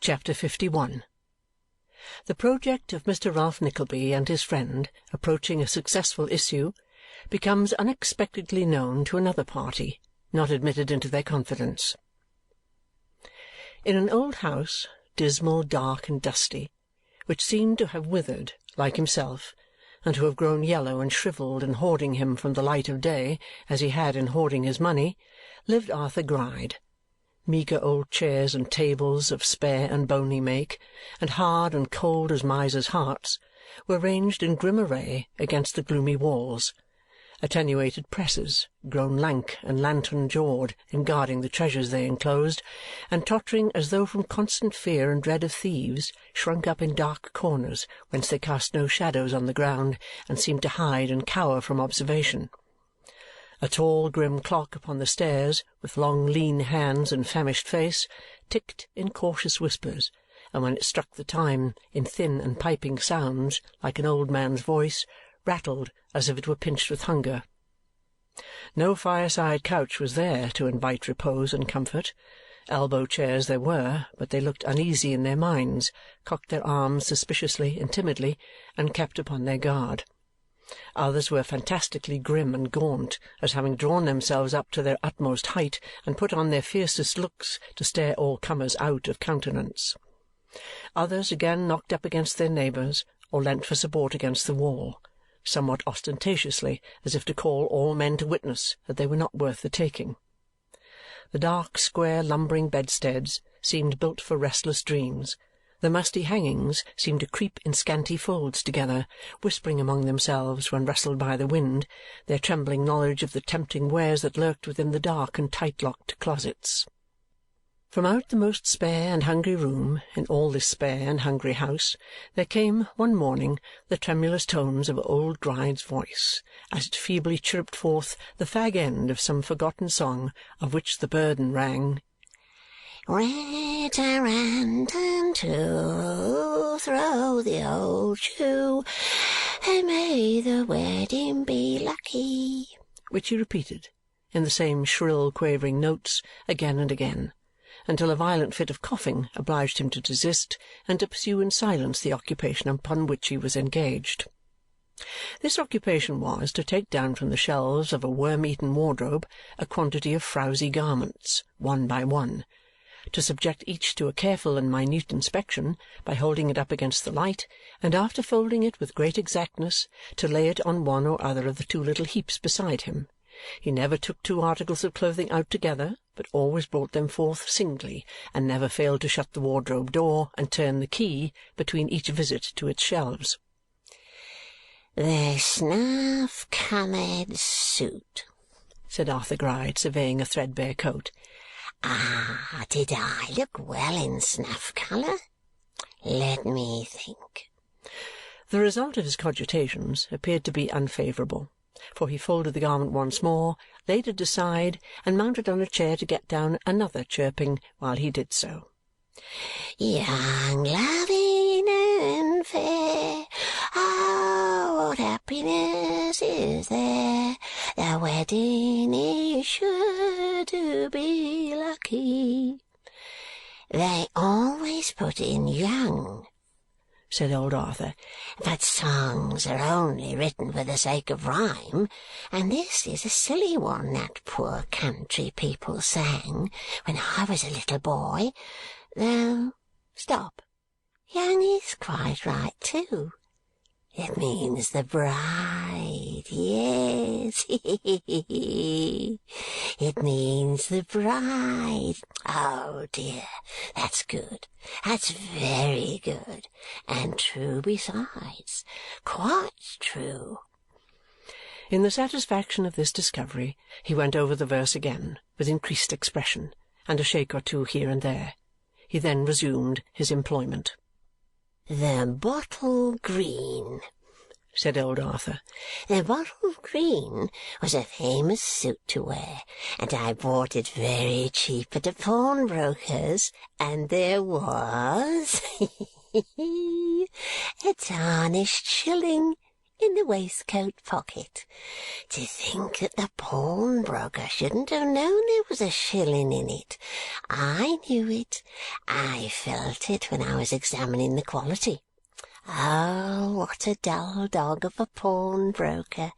Chapter 51. The project of Mr. Ralph Nickleby and his friend approaching a successful issue becomes unexpectedly known to another party, not admitted into their confidence. In an old house, dismal, dark, and dusty, which seemed to have withered, like himself, and to have grown yellow and shrivelled in hoarding him from the light of day as he had in hoarding his money, lived Arthur Gride. Meagre old chairs and tables of spare and bony make, and hard and cold as misers' hearts, were ranged in grim array against the gloomy walls. Attenuated presses, grown lank and lantern-jawed in guarding the treasures they enclosed, and tottering as though from constant fear and dread of thieves, shrunk up in dark corners whence they cast no shadows on the ground and seemed to hide and cower from observation. A tall grim clock upon the stairs, with long lean hands and famished face, ticked in cautious whispers, and when it struck the time in thin and piping sounds like an old man's voice, rattled as if it were pinched with hunger. No fireside couch was there to invite repose and comfort. Elbow chairs there were, but they looked uneasy in their minds, cocked their arms suspiciously and timidly, and kept upon their guard. Others were fantastically grim and gaunt, as having drawn themselves up to their utmost height and put on their fiercest looks to stare all comers out of countenance. Others again knocked up against their neighbours, or leant for support against the wall, somewhat ostentatiously, as if to call all men to witness that they were not worth the taking. The dark, square, lumbering bedsteads seemed built for restless dreams. The musty hangings seemed to creep in scanty folds together, whispering among themselves when rustled by the wind, their trembling knowledge of the tempting wares that lurked within the dark and tight-locked closets. From out the most spare and hungry room in all this spare and hungry house there came, one morning, the tremulous tones of old Gride's voice, as it feebly chirruped forth the fag-end of some forgotten song of which the burden rang, "Rat-a-ran-tan too, throw the old shoe, and may the wedding be lucky," which he repeated, in the same shrill quavering notes, again and again, until a violent fit of coughing obliged him to desist and to pursue in silence the occupation upon which he was engaged. This occupation was to take down from the shelves of a worm-eaten wardrobe a quantity of frowsy garments, one by one, to subject each to a careful and minute inspection by holding it up against the light, and after folding it with great exactness, to lay it on one or other of the two little heaps beside him. He never took two articles of clothing out together, but always brought them forth singly, and never failed to shut the wardrobe door and turn the key between each visit to its shelves. "The snuff-coloured suit," said Arthur Gride, surveying a threadbare coat. "Ah, did I look well in snuff-colour? Let me think." The result of his cogitations appeared to be unfavourable, for he folded the garment once more, laid it aside, and mounted on a chair to get down another chirping while he did so. "Young, loving, and fair, ah, what happiness is there! The wedding is sure to be lucky." "They always put in young," said old Arthur, "but songs are only written for the sake of rhyme, and this is a silly one that poor country people sang when I was a little boy, though, stop, young is quite right too. It means the bride, yes, it means the bride. Oh dear, that's good, that's very good, and true besides, quite true." In the satisfaction of this discovery he went over the verse again, with increased expression, and a shake or two here and there. He then resumed his employment. "The bottle green," said old Arthur. "The bottle green was a famous suit to wear, and I bought it very cheap at a pawnbroker's, and there was a tarnished shilling in the waistcoat pocket. To think that the pawnbroker shouldn't have known there was a shilling in it. I knew it. I felt it when I was examining the quality. Oh, what a dull dog of a pawnbroker.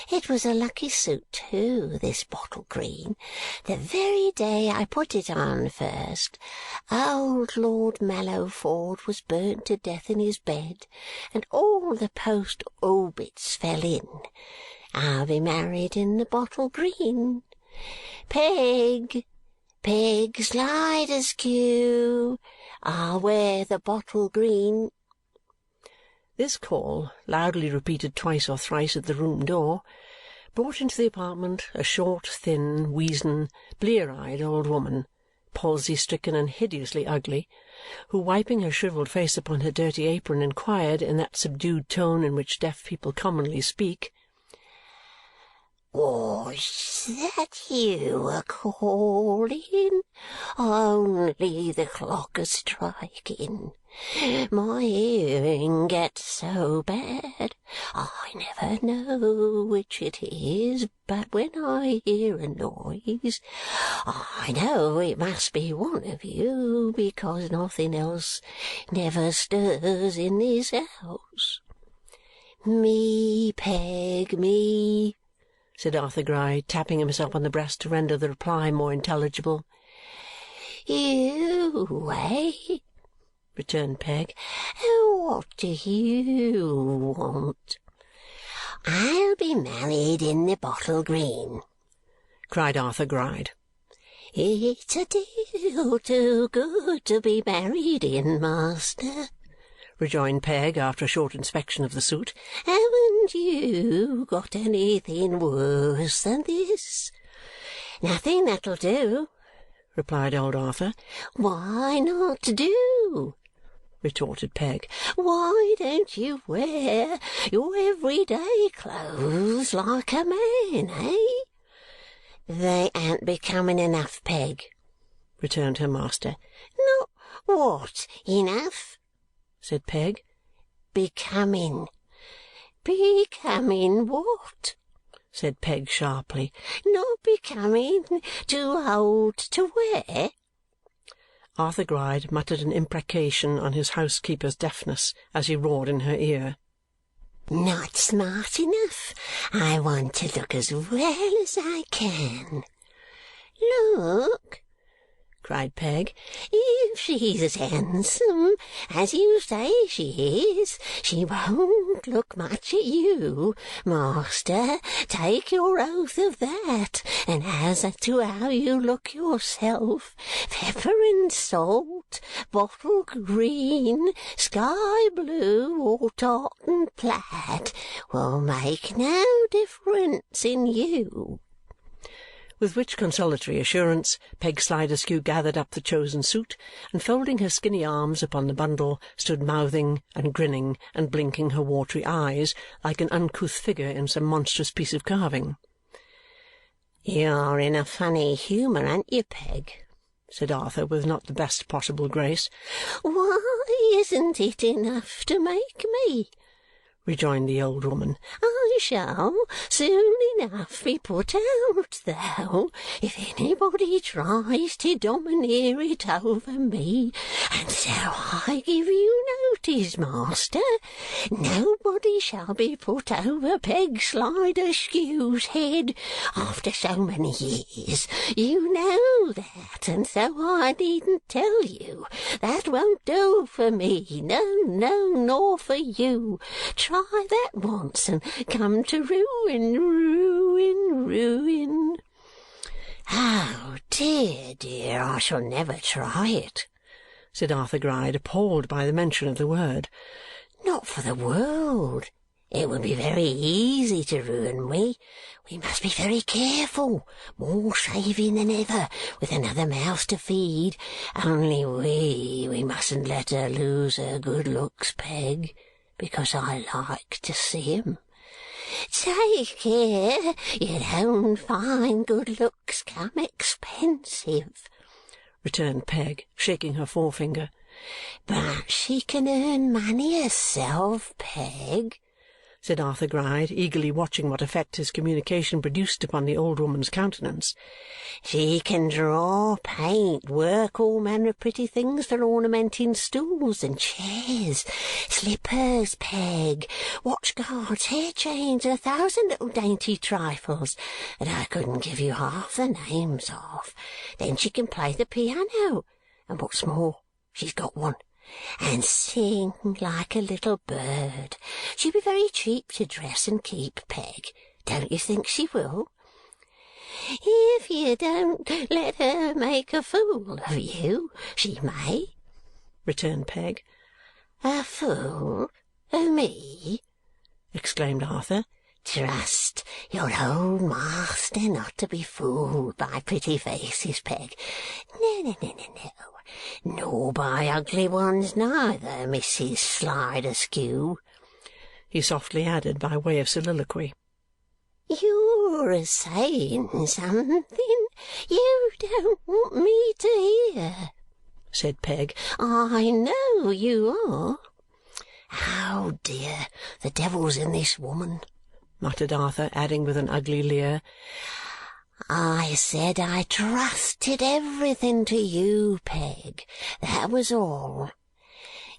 It was a lucky suit, too, this bottle green. The very day I put it on first, old Lord Mallowford was burnt to death in his bed, and all the post obits fell in. I'll be married in the bottle green. Peg, Peg, slide askew. I'll wear the bottle green. This call, loudly repeated twice or thrice at the room door, brought into the apartment a short, thin, weazen, blear-eyed old woman, palsy-stricken and hideously ugly, who, wiping her shrivelled face upon her dirty apron, inquired, in that subdued tone in which deaf people commonly speak, "Was that you a-calling? Only the clock a-striking. My hearing gets so bad, I never know which it is, but when I hear a noise, I know it must be one of you, because nothing else never stirs in this house." "Me, Peg, me," said Arthur Gride, tapping himself on the breast to render the reply more intelligible. "You, eh?" returned Peg. "What do you want?" "I'll be married in the bottle green," cried Arthur Gride. "It's a deal too good to be married in, master," rejoined Peg after a short inspection of the suit. "Haven't you got anything worse than this?" "Nothing that'll do," replied old Arthur. "Why not do?" retorted Peg. "Why don't you wear your everyday clothes like a man, eh?" "They ain't becoming enough, Peg," returned her master. "Not what enough?" said Peg. "Becoming." "Becoming what?" said Peg sharply. "Not becoming too old to wear?" Arthur Gride muttered an imprecation on his housekeeper's deafness as he roared in her ear. "Not smart enough. I want to look as well as I can." "Look!" cried Peg. "If she's as handsome as you say she is, she won't look much at you, master. Take your oath of that. And as to how you look yourself, pepper and salt, bottle green, sky blue, or tartan plaid will make no difference in you." With which consolatory assurance, Peg Sliderskew gathered up the chosen suit, and folding her skinny arms upon the bundle, stood mouthing and grinning and blinking her watery eyes like an uncouth figure in some monstrous piece of carving. "You're in a funny humour, ain't you, Peg?" said Arthur with not the best possible grace. "Why, isn't it enough to make me?" rejoined the old woman. "I shall soon enough be put out, though, if anybody tries to domineer it over me, and so I give you notice, master. Nobody shall be put over Peg Sliderskew's head after so many years. You know that, and so I needn't tell you. That won't do for me, no, nor for you. Try that once and come to ruin, ruin, ruin." "Oh, dear, I shall never try it," said Arthur Gride, appalled by the mention of the word. "Not for the world. It would be very easy to ruin me. We must be very careful, more saving than ever, with another mouse to feed. Only we mustn't let her lose her good looks, Peg, because I like to see 'em. Take care you don't find good looks come expensive," returned Peg, shaking her forefinger. "But she can earn money herself, Peg," said Arthur Gride, eagerly watching what effect his communication produced upon the old woman's countenance. "She can draw, paint, work all manner of pretty things for ornamenting stools and chairs, slippers, Peg, watch guards, hair chains, and 1,000 little dainty trifles that I couldn't give you half the names of. Then she can play the piano, and what's more, she's got one, and sing like a little bird. She'll be very cheap to dress and keep, Peg. Don't you think she will? If you don't let her make a fool of you, she may," returned Peg. "A fool of me?" exclaimed Arthur. "Trust your old master not to be fooled by pretty faces, Peg. No. Nor by ugly ones neither, Mrs. Sliderskew," he softly added by way of soliloquy. "You're a-saying something you don't want me to hear," said Peg. "I know you are." "Oh, dear, the devil's in this woman," muttered Arthur, adding with an ugly leer, "I said I trusted everything to you, Peg. That was all.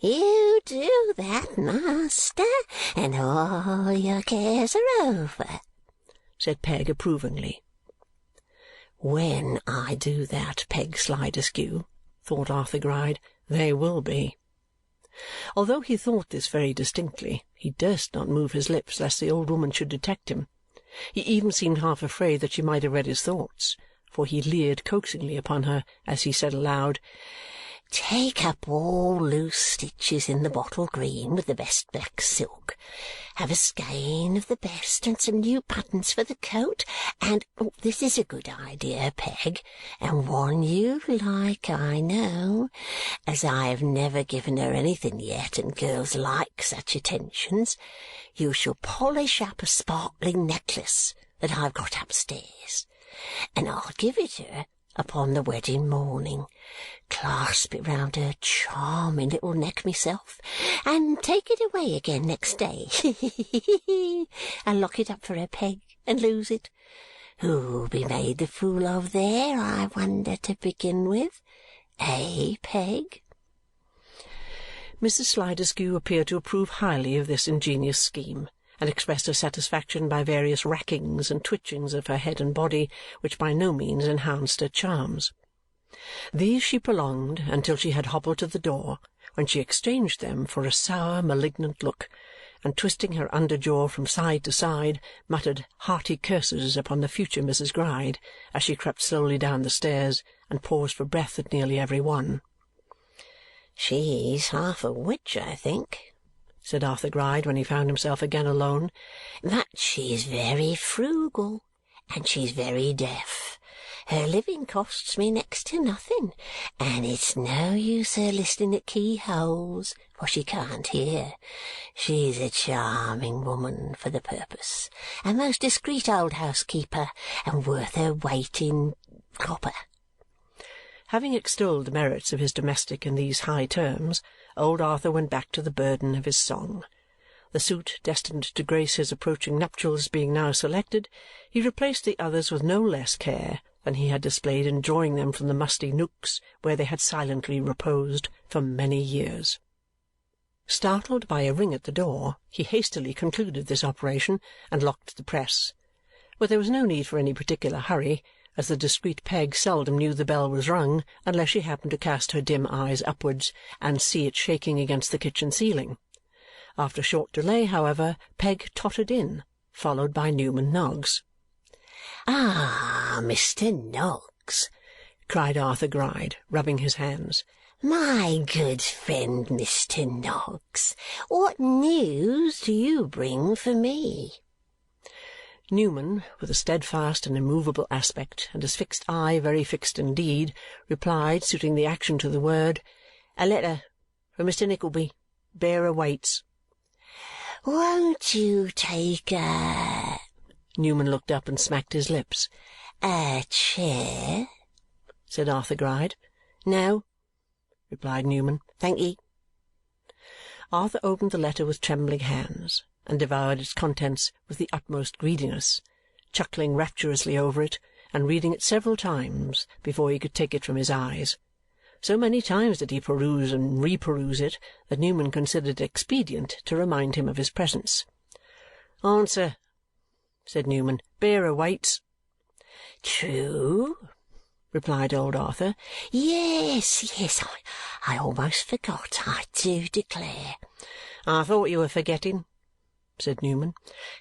You do that, master, and all your cares are over," said Peg approvingly. "When I do that, Peg Sliderskew," thought Arthur Gride, "they will be." Although he thought this very distinctly, he durst not move his lips lest the old woman should detect him. He even seemed half afraid that she might have read his thoughts, for he leered coaxingly upon her as he said aloud, "Take up all loose stitches in the bottle green with the best black silk. Have a skein of the best and some new buttons for the coat, and this is a good idea, Peg, and one you like, I know, as I have never given her anything yet, and girls like such attentions. You shall polish up a sparkling necklace that I've got upstairs, and I'll give it her upon the wedding morning, clasp it round her charming little neck myself, and take it away again next day, and lock it up for her, Peg, and lose it. Who'll be made the fool of there, I wonder, to begin with? Eh, Peg?" Mrs. Sliderskew appeared to approve highly of this ingenious scheme, and expressed her satisfaction by various rackings and twitchings of her head and body, which by no means enhanced her charms. These she prolonged until she had hobbled to the door, when she exchanged them for a sour malignant look, and twisting her under jaw from side to side, muttered hearty curses upon the future Mrs. Gride as she crept slowly down the stairs and paused for breath at nearly every one. "She's half a witch, I think," said Arthur Gride when he found himself again alone, "but she's very frugal, and she's very deaf. Her living costs me next to nothing, and it's no use her listening at keyholes, for she can't hear. She's a charming woman for the purpose, a most discreet old housekeeper, and worth her weight in copper." Having extolled the merits of his domestic in these high terms, old Arthur went back to the burden of his song. The suit destined to grace his approaching nuptials being now selected, he replaced the others with no less care than he had displayed in drawing them from the musty nooks where they had silently reposed for many years. Startled by a ring at the door, he hastily concluded this operation and locked the press. But there was no need for any particular hurry, as the discreet Peg seldom knew the bell was rung unless she happened to cast her dim eyes upwards and see it shaking against the kitchen ceiling. After a short delay, however, Peg tottered in, followed by Newman Noggs. "Ah, Mr. Noggs!" cried Arthur Gride, rubbing his hands. "My good friend, Mr. Noggs, what news do you bring for me?" Newman, with a steadfast and immovable aspect, and his fixed eye very fixed indeed, replied, suiting the action to the word, "A letter from Mr. Nickleby. Bearer waits." "Won't you take a—" Newman looked up and smacked his lips. "A chair?" said Arthur Gride. "No," replied Newman. "Thank ye." Arthur opened the letter with trembling hands, and devoured its contents with the utmost greediness, chuckling rapturously over it and reading it several times before he could take it from his eyes. So many times did he peruse and reperuse it that Newman considered it expedient to remind him of his presence. "Answer," said Newman. "Bearer waits." "True," replied old Arthur. Yes, I almost forgot, I do declare." "I thought you were forgetting," said Newman.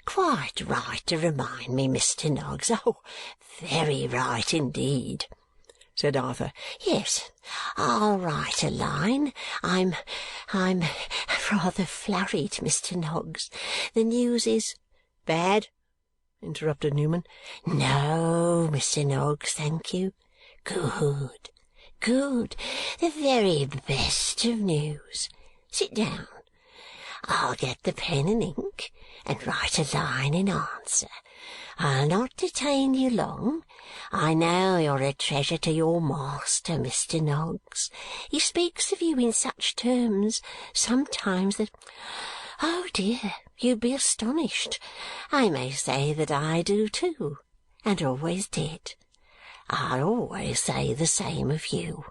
"Quite right to remind me, Mr. Noggs. Oh, very right indeed," said Arthur. "Yes, I'll write a line. I'm rather flurried, Mr. Noggs. The news is—" "Bad?" interrupted Newman. "No, Mr. Noggs, thank you. Good, good. The very best of news. Sit down. I'll get the pen and ink and write a line in answer. I'll not detain you long. I know you're a treasure to your master, Mr. Noggs. He speaks of you in such terms sometimes that, oh dear, you'd be astonished. I may say that I do too, and always did. I'll always say the same of you."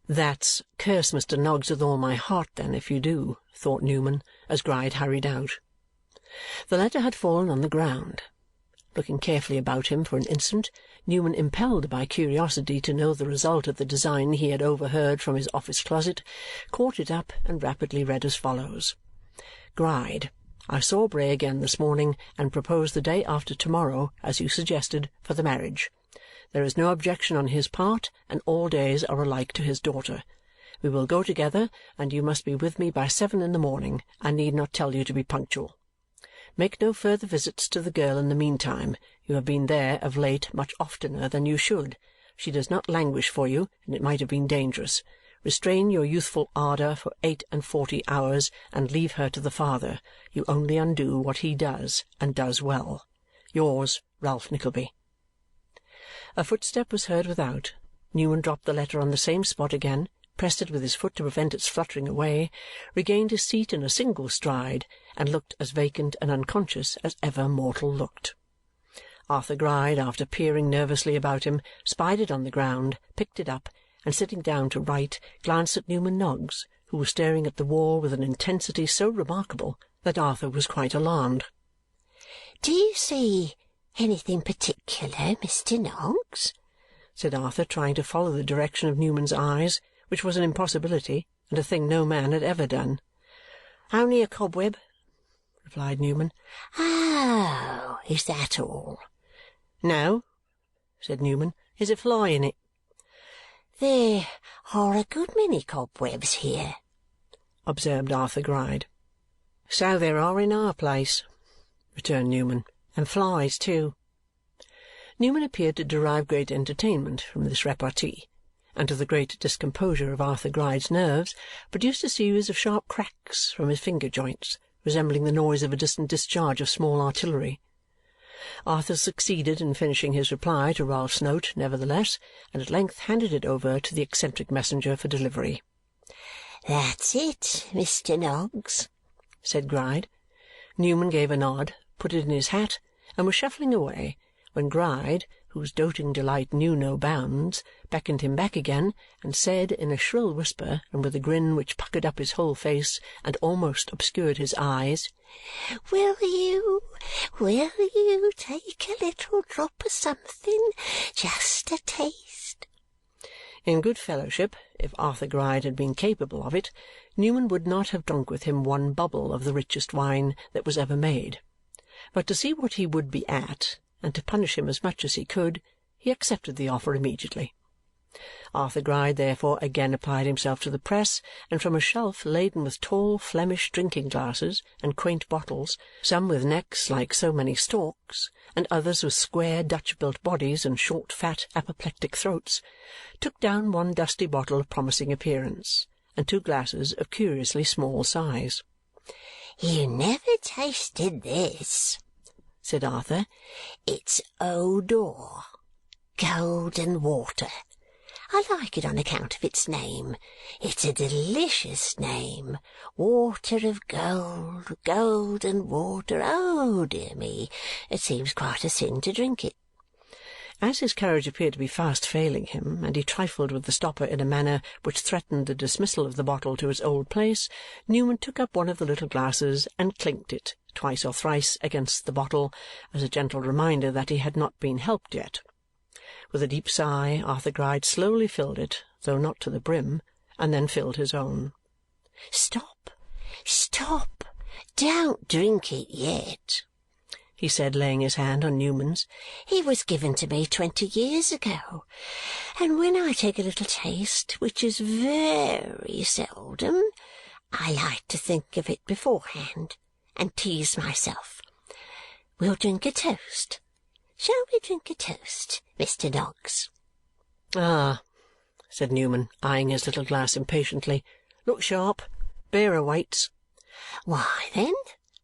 "That's curse Mr. Noggs with all my heart, then, if you do," thought Newman, as Gride hurried out. The letter had fallen on the ground. Looking carefully about him for an instant, Newman, impelled by curiosity to know the result of the design he had overheard from his office closet, caught it up and rapidly read as follows: "Gride, I saw Bray again this morning and proposed the day after to-morrow, as you suggested, for the marriage. There is no objection on his part, and all days are alike to his daughter. We will go together, and you must be with me by 7 in the morning. I need not tell you to be punctual. Make no further visits to the girl in the meantime. You have been there of late much oftener than you should. She does not languish for you, and it might have been dangerous. Restrain your youthful ardour for 48 hours, and leave her to the father. You only undo what he does, and does well. Yours, Ralph Nickleby." A footstep was heard without. Newman dropped the letter on the same spot again, pressed it with his foot to prevent its fluttering away, regained his seat in a single stride, and looked as vacant and unconscious as ever mortal looked. Arthur Gride, after peering nervously about him, spied it on the ground, picked it up, and sitting down to write, glanced at Newman Noggs, who was staring at the wall with an intensity so remarkable that Arthur was quite alarmed. "Do you see anything particular, Mr. Noggs?" said Arthur, trying to follow the direction of Newman's eyes, which was an impossibility and a thing no man had ever done. "Only a cobweb," replied Newman. "Oh, is that all?" "No," said Newman. "There's a fly in it." "There are a good many cobwebs here," observed Arthur Gride. "So there are in our place," returned Newman, "and flies too." Newman appeared to derive great entertainment from this repartee, and to the great discomposure of Arthur Gride's nerves, produced a series of sharp cracks from his finger-joints, resembling the noise of a distant discharge of small artillery. Arthur succeeded in finishing his reply to Ralph's note, nevertheless, and at length handed it over to the eccentric messenger for delivery. "That's it, Mr. Noggs," said Gride. Newman gave a nod, put it in his hat, and was shuffling away, when Gride, whose doting delight knew no bounds, beckoned him back again and said in a shrill whisper and with a grin which puckered up his whole face and almost obscured his eyes, Will you take a little drop of something, just a taste?" In good fellowship, if Arthur Gride had been capable of it, Newman would not have drunk with him one bubble of the richest wine that was ever made. But to see what he would be at, and to punish him as much as he could, he accepted the offer immediately. Arthur Gride therefore again applied himself to the press, and from a shelf laden with tall Flemish drinking-glasses and quaint bottles, some with necks like so many stalks, and others with square Dutch-built bodies and short fat apoplectic throats, took down one dusty bottle of promising appearance, and 2 glasses of curiously small size. "You never tasted this," said Arthur. "It's Odor, golden water. I like it on account of its name. It's a delicious name. Water of gold, golden water. Oh, dear me, it seems quite a sin to drink it. As his courage appeared to be fast failing him, and he trifled with the stopper in a manner which threatened the dismissal of the bottle to its old place, Newman took up one of the little glasses and clinked it twice or thrice against the bottle, as a gentle reminder that he had not been helped yet. With a deep sigh, Arthur Gride slowly filled it, though not to the brim, and then filled his own. "Stop! Stop! Don't drink it yet," he said, laying his hand on Newman's. "It was given to me 20 years ago, and when I take a little taste, which is very seldom, I like to think of it beforehand and tease myself. We'll drink a toast. Shall we drink a toast, Mr. Noggs?" "Ah," said Newman, eyeing his little glass impatiently. "Look sharp. Bearer waits." "Why, then,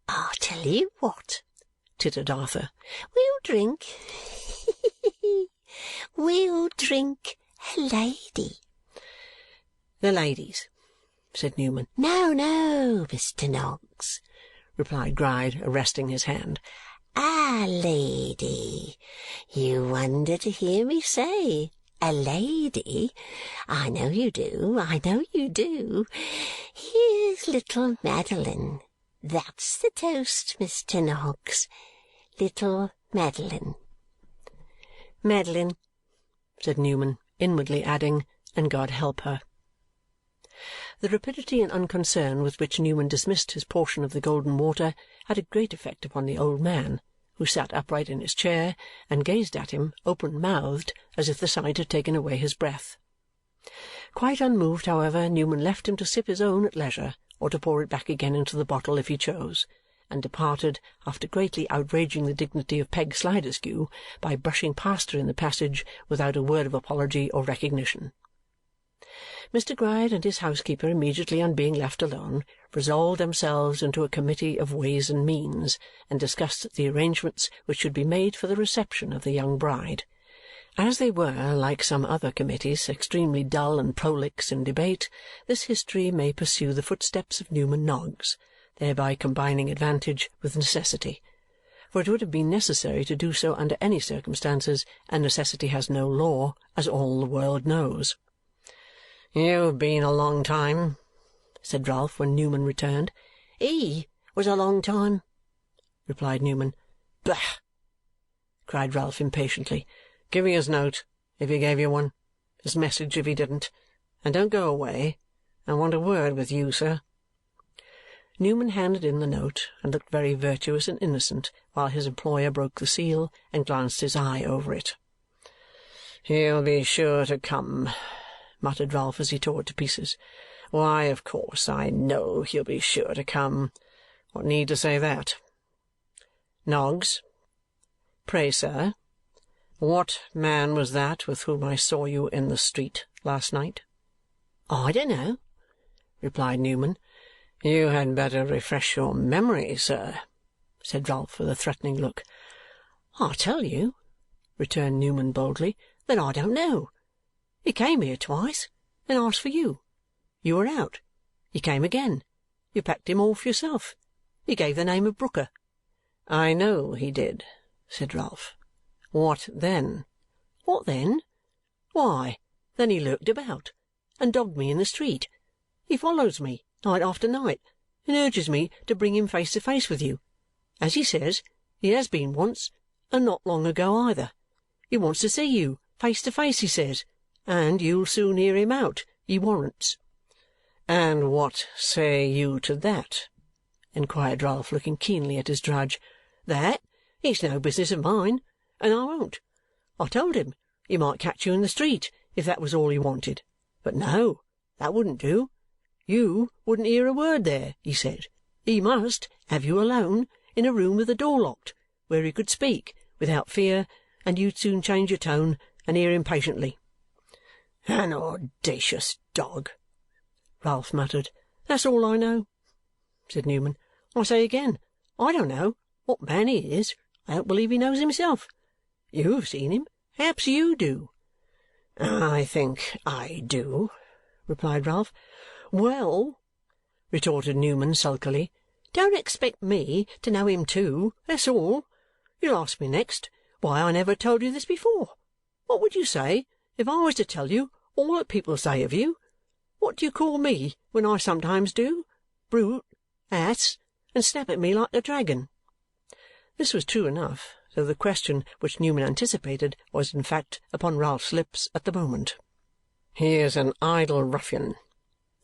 I'll tell you what," tittered Arthur. We'll drink a lady." "The ladies," said Newman. "No, Mr. Noggs," replied Gride, arresting his hand. "A lady. You wonder to hear me say a lady. I know you do, I know you do. Here's little Madeline. That's the toast, Mr. Noggs. Little Madeline." "Madeline," said Newman, inwardly adding, "and God help her." The rapidity and unconcern with which Newman dismissed his portion of the golden water had a great effect upon the old man, who sat upright in his chair and gazed at him, open-mouthed, as if the sight had taken away his breath. Quite unmoved, however, Newman left him to sip his own at leisure, or to pour it back again into the bottle if he chose, and departed, after greatly outraging the dignity of Peg Sliderskew by brushing past her in the passage without a word of apology or recognition. Mr. Gride and his housekeeper, immediately on being left alone, resolved themselves into a committee of ways and means, and discussed the arrangements which should be made for the reception of the young bride. As they were, like some other committees, extremely dull and prolix in debate, this history may pursue the footsteps of Newman Noggs, thereby combining advantage with necessity. For it would have been necessary to do so under any circumstances, and necessity has no law, as all the world knows. "You've been a long time," said Ralph when Newman returned. "He was a long time," replied Newman. "Bah!" cried Ralph impatiently. "Give me his note, if he gave you one, his message if he didn't, and don't go away. I want a word with you, sir." Newman handed in the note and looked very virtuous and innocent while his employer broke the seal and glanced his eye over it. "He'll be sure to come," muttered Ralph as he tore it to pieces. "Why, of course, I know he'll be sure to come. What need to say that? Noggs, pray, sir, what man was that with whom I saw you in the street last night?" "I don't know," replied Newman. "You had better refresh your memory, sir," said Ralph with a threatening look. "I tell you," returned Newman boldly, "that I don't know. He came here twice and asked for you. You were out. You came again. You packed him off yourself. You gave the name of Brooker." "I know he did," said Ralph. "What then?" "What then? Why, then he lurked about, and dogged me in the street. He follows me, night after night, and urges me to bring him face to face with you. As he says, he has been once, and not long ago either. He wants to see you, face to face, he says, and you'll soon hear him out, he warrants." "And what say you to that?" inquired Ralph, looking keenly at his drudge. "That it's no business of mine, and I won't. I told him he might catch you in the street if that was all he wanted. But no, that wouldn't do. You wouldn't hear a word there, he said. He must have you alone in a room with the door locked, where he could speak without fear, and you'd soon change your tone and hear him patiently." "An audacious dog!" Ralph muttered. "That's all I know," said Newman. "I say again, I don't know what man he is. I don't believe he knows himself. You've seen him. Perhaps you do." "I think I do," replied Ralph. "Well," retorted Newman sulkily, "don't expect me to know him too, that's all. You'll ask me next why I never told you this before. What would you say if I was to tell you all that people say of you? What do you call me when I sometimes do? Brute, ass, and snap at me like a dragon." This was true enough, though the question which Newman anticipated was in fact upon Ralph's lips at the moment. "He is an idle ruffian,"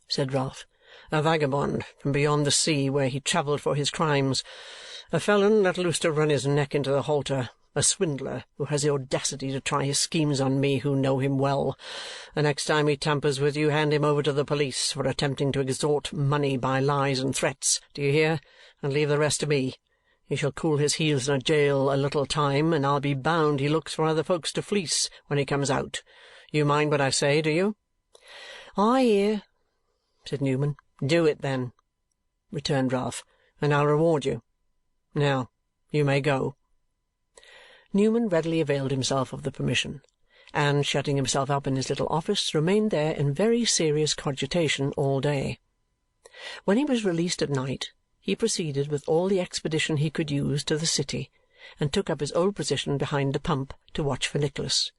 said Ralph, "a vagabond from beyond the sea where he travelled for his crimes, a felon let loose to run his neck into the halter, a swindler who has the audacity to try his schemes on me who know him well. The next time he tampers with you, hand him over to the police for attempting to extort money by lies and threats, do you hear, and leave the rest to me. He shall cool his heels in a jail a little time, and I'll be bound he looks for other folks to fleece when he comes out. You mind what I say, do you?" "I hear," said Newman. "Do it, then," returned Ralph, "and I'll reward you. Now, you may go." Newman readily availed himself of the permission, and, shutting himself up in his little office, remained there in very serious cogitation all day. When he was released at night, he proceeded with all the expedition he could use to the city, and took up his old position behind the pump to watch for Nicholas.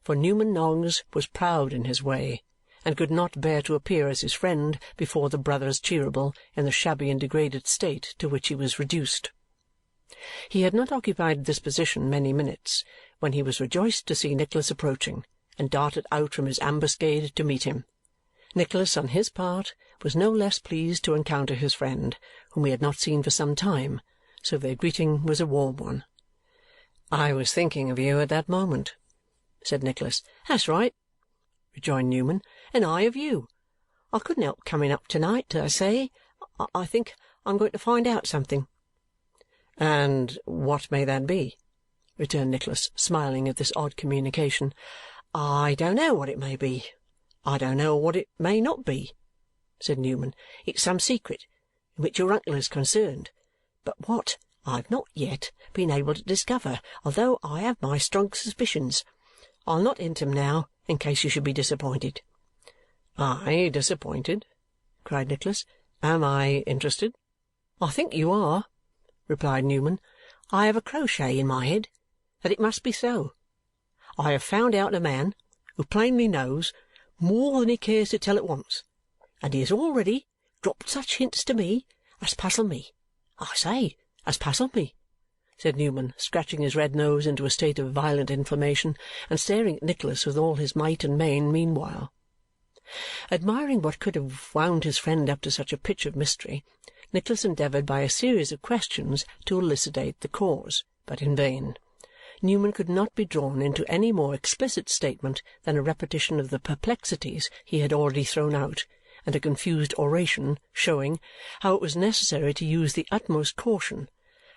For Newman Noggs was proud in his way, and could not bear to appear as his friend before the brothers Cheeryble in the shabby and degraded state to which he was reduced. He had not occupied this position many minutes when he was rejoiced to see Nicholas approaching, and darted out from his ambuscade to meet him. Nicholas, on his part, was no less pleased to encounter his friend, whom he had not seen for some time, so their greeting was a warm one. "I was thinking of you at that moment," said Nicholas. "That's right," rejoined Newman, "and I of you. I couldn't help coming up to-night, I say. I think I'm going to find out something." "And what may that be?" returned Nicholas, smiling at this odd communication. "I don't know what it may be. I don't know what it may not be," said Newman. "It's some secret in which your uncle is concerned, but what I have not yet been able to discover, although I have my strong suspicions. I'll not hint 'em now, in case you should be disappointed." "I disappointed?" cried Nicholas. "Am I interested?" "I think you are," replied Newman. "I have a crochet in my head that it must be so. I have found out a man who plainly knows more than he cares to tell at once, and he has already dropped such hints to me as puzzle me. I say, as puzzle me," said Newman, scratching his red nose into a state of violent inflammation, and staring at Nicholas with all his might and main meanwhile. Admiring what could have wound his friend up to such a pitch of mystery, Nicholas endeavoured by a series of questions to elucidate the cause, but in vain. Newman could not be drawn into any more explicit statement than a repetition of the perplexities he had already thrown out, and a confused oration showing how it was necessary to use the utmost caution,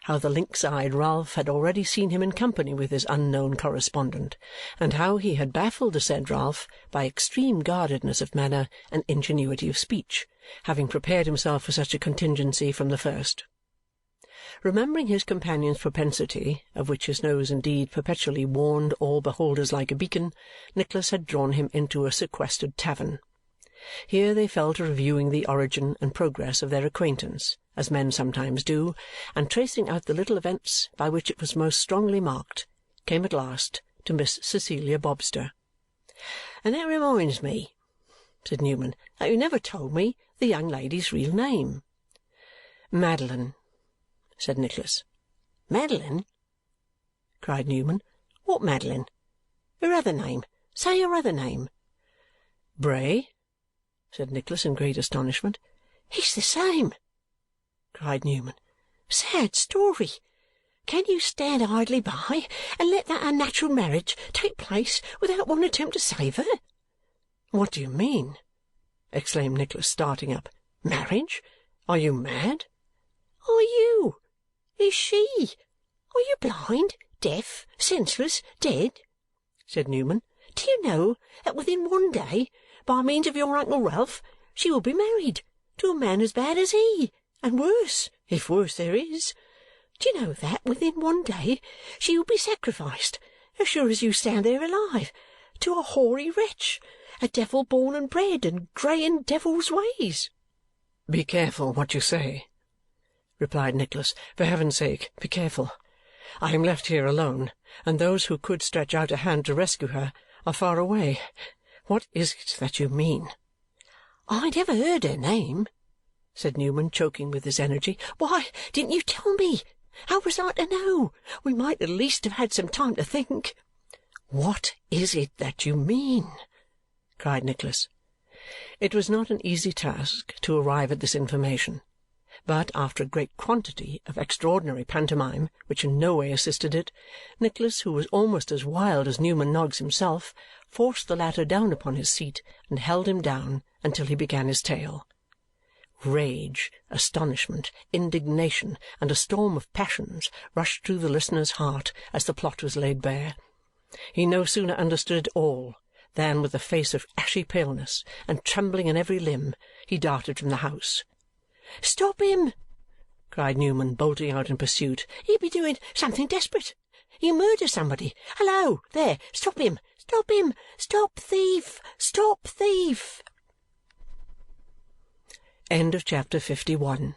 how the lynx-eyed Ralph had already seen him in company with his unknown correspondent, and how he had baffled the said Ralph by extreme guardedness of manner and ingenuity of speech, having prepared himself for such a contingency from the first. Remembering his companion's propensity, of which his nose indeed perpetually warned all beholders like a beacon, Nicholas had drawn him into a sequestered tavern. Here they fell to reviewing the origin and progress of their acquaintance, as men sometimes do, and tracing out the little events by which it was most strongly marked, came at last to Miss Cecilia Bobster. "And that reminds me," said Newman, "that you never told me the young lady's real name." "Madeline," said Nicholas. "Madeline?" cried Newman. "What Madeline? Her other name. Say her other name." "Bray," said Nicholas in great astonishment. "It's the same!" cried Newman. "Sad story! Can you stand idly by and let that unnatural marriage take place without one attempt to save her?" "What do you mean?" exclaimed Nicholas, starting up. "Marriage? Are you mad?" "Are you? Is she? Are you blind, deaf, senseless, dead?" said Newman. "Do you know that within one day, by means of your Uncle Ralph, she will be married to a man as bad as he, and worse, if worse there is? Do you know that within one day she will be sacrificed, as sure as you stand there alive, to a hoary wretch, a devil born and bred, and grey in devil's ways." "Be careful what you say," replied Nicholas. "For heaven's sake, be careful. I am left here alone, and those who could stretch out a hand to rescue her are far away. What is it that you mean?" "I never heard her name," said Newman, choking with his energy. "Why didn't you tell me? How was I to know? We might at least have had some time to think." "What is it that you mean?" cried Nicholas. It was not an easy task to arrive at this information, but after a great quantity of extraordinary pantomime which in no way assisted it, Nicholas, who was almost as wild as Newman Noggs himself, forced the latter down upon his seat and held him down until he began his tale. Rage, astonishment, indignation, and a storm of passions rushed through the listener's heart as the plot was laid bare. He no sooner understood it all than, with a face of ashy paleness and trembling in every limb, he darted from the house. "Stop him!" cried Newman, bolting out in pursuit. "He'll be doing something desperate. He'll murder somebody. Hallo! There! Stop him! Stop him! Stop thief! Stop thief!" End of chapter 51.